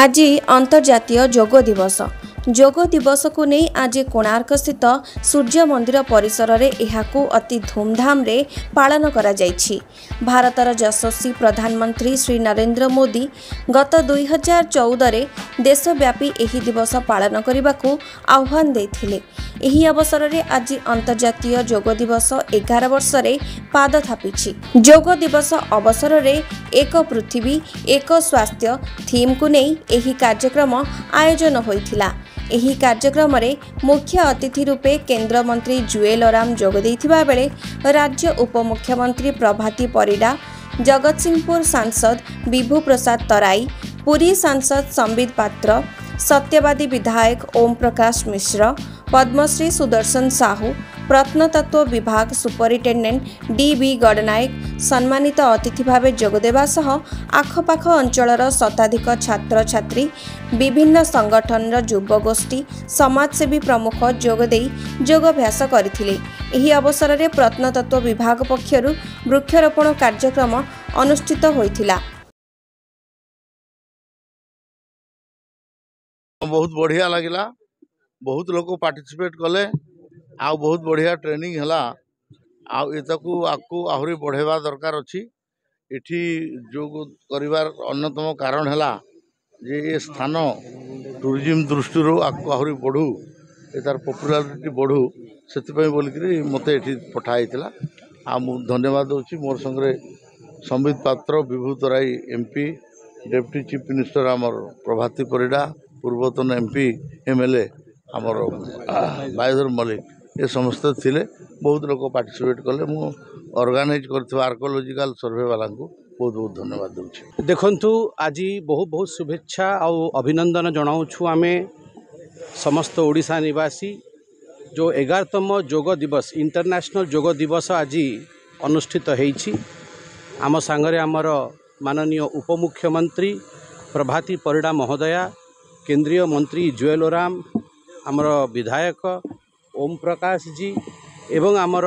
आज अंतर्जातीय योग दिवस। योग दिवस को नहीं आज कोणार्क स्थित सूर्य मंदिर परिसर में यह अति धूमधाम रे पालन करा जायछि। भारतर यशस्वी प्रधानमंत्री श्री नरेंद्र मोदी गत 2014 रे देशव्यापी एही दिवस पालन करने को आह्वान देथिले। एही अवसर में आज अंतर्जातीय योग दिवस 11 वर्ष रे पाद थापिछि। योग दिवस अवसर में एक पृथ्वी एक स्वास्थ्य थीम को नहीं एही कार्यक्रम आयोजन होइथिला। एही कार्यक्रम रे मुख्य अतिथि रूपे केंद्र मंत्री जुएल ओराम जोग देथिबा बेले राज्य उपमुख्यमंत्री प्रभाती परिडा, जगतसिंहपुर सांसद विभू प्रसाद तराई, पुरी सांसद संबित पात्र, सत्यवादी विधायक ओम प्रकाश मिश्र, पद्मश्री सुदर्शन साहू, प्रत्नतत्व विभाग सुपरिटेडेंट डी.बी. गडनायक सम्मानित अतिथि भाव जोगदेवा सह आखपाख अंचलर शताधिक छात्र छात्री, विभिन्न संगठनर युवगोष्ठी, समाजसेवी प्रमुख जोगदे योगाभ्यास करथिले। एही अवसर में प्रत्नतत्व विभाग पक्षरु वृक्षरोपण कार्यक्रम अनुष्ठित होइथिला। बहुत बढ़िया लगिला, बहुत लोग पार्टिसिपेट कले, आउ बहुत बढ़िया ट्रेनिंग हैला। आउ एतकू आकू आहुरी बढ़ेवा दरकार अछि। एठी योग करिवार अन्यतम कारण हैला जे ए स्थान टूरिज्म दृष्टि आकू आहुरी बढ़ू, एतार पॉपुलैरिटी बढ़ू, सेतिपय बोलिकरी मते एठी पठाइतला। आ मु धन्यवाद दउछि मोर संगे संबित पात्र, विभू तराई एमपी, डेप्टी चीफ मिनिस्टर आमर प्रभाती परिडा, पूर्वतन एमपी एमएलए आमर बायोधर मलिक, ये समस्त थिले। बहुत लोग पार्टिसिपेट कले। मु ऑर्गेनाइज करथिबा आर्कोलॉजिकल सर्वे वाला को बहुत बहुत धन्यवाद दूची। देखंतु आज बहुत बहुत शुभेच्छा और अभिनंदन जनाऊँ आमे समस्त ओडिशा निवासी जो 11तम योग दिवस इंटरनेशनल योग दिवस आज अनुष्ठित होईछि। आम सांगरे आमर माननीय उपमुख्यमंत्री प्रभाती परिडा महोदया, केंद्रीय मंत्री जुएल ओराम, आमर विधायक ओम प्रकाश जी एवं आमर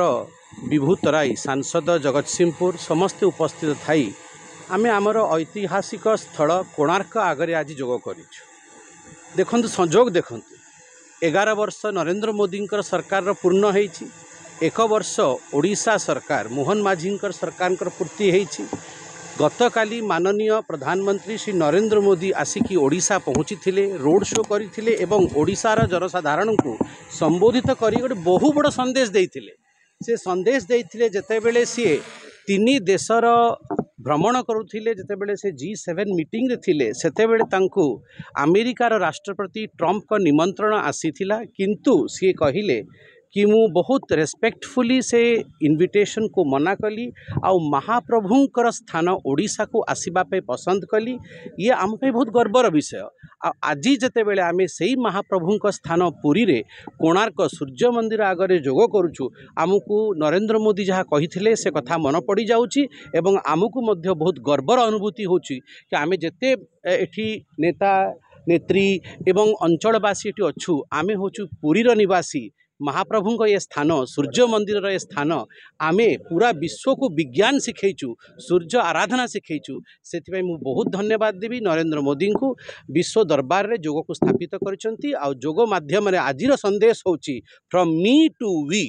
विभू तराई सांसद जगतसिंहपुर समस्त उपस्थित थाई आमे आमर ऐतिहासिक स्थल कोणार्क आगरे आज योग करिछु। देखंतु संजोग देखंतु 11 वर्ष नरेंद्र मोदी सरकार पूर्ण होईछि, 1 वर्ष ओडिशा सरकार मोहन माझी सरकार पूर्ति होईछि। गतकाली माननीय प्रधानमंत्री श्री नरेंद्र मोदी आसिकी ओडिशा पहुँची थिले, रोड शो करथिले एवं ओडिशार जनसाधारण को संबोधित करी गोटे बहु बड़ संदेश देइथिले। से संदेश देइथिले जेतेबेले सी 3 देशर भ्रमण करुथिले, जेतेबेले से G7 मीटिंग रे थिले, सेतेबेले तांकु अमेरिकार राष्ट्रपति ट्रंप को निमंत्रण आसीथिला, किंतु सी कहिले कि मु बहुत रेस्पेक्टफुली से इनविटेशन को मना कली आ महाप्रभुंकर स्थान ओडिशा को आसीबा पे पसंद कली। ये आम पे बहुत गर्वर विषय। आज जते बेले आमे सेही महाप्रभुंक स्थान पुरी रे कोणार्क सूर्य मंदिर आगरे जोग करूछु, आमको नरेंद्र मोदी जहाँ कहिथिले से कथा मन पड़ी जाउची एवं आमको मध्य बहुत गर्वर अनुभूति होची कि आमे जते एठी नेता नेत्री एवं अंचलवासी एठी अछु, आमे होचु पुरीर निवासी। महाप्रभु को ये स्थान सूर्य मंदिर ये स्थान आमे पूरा विश्व को विज्ञान शिखैचु, सूर्य आराधना शिखैचु। से मु बहुत धन्यवाद देवी नरेंद्र मोदी को। विश्व दरबार रे योग को स्थापित करछंती आ योग माध्यम रे आजिर संदेश होची फ्रॉम मी टू वी।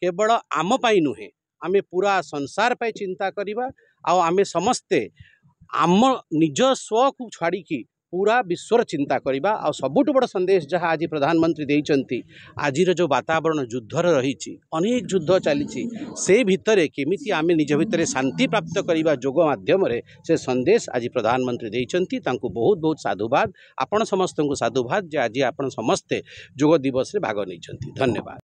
केवल आम पाई नुहे, आमे पूरा संसार पाई चिंता करिबा आ आमे समस्ते आम निज स्व को छाड़ी की पूरा विश्वर चिंता करिबा। आ सबुठ बड़ संदेश जहाँ आज प्रधानमंत्री देइचंती, आजिर जो वातावरण युद्धर रही अनेक युद्ध चली से भितरे केमिति आमे निज भितरे शांति प्राप्त करिबा योग माध्यम रे से संदेश आज प्रधानमंत्री देइचंती। तांको बहुत बहुत साधुवाद। आपण समस्त को साधुवाद जे आज आपण समस्ते योग दिवस रे भाग नैचंती। धन्यवाद।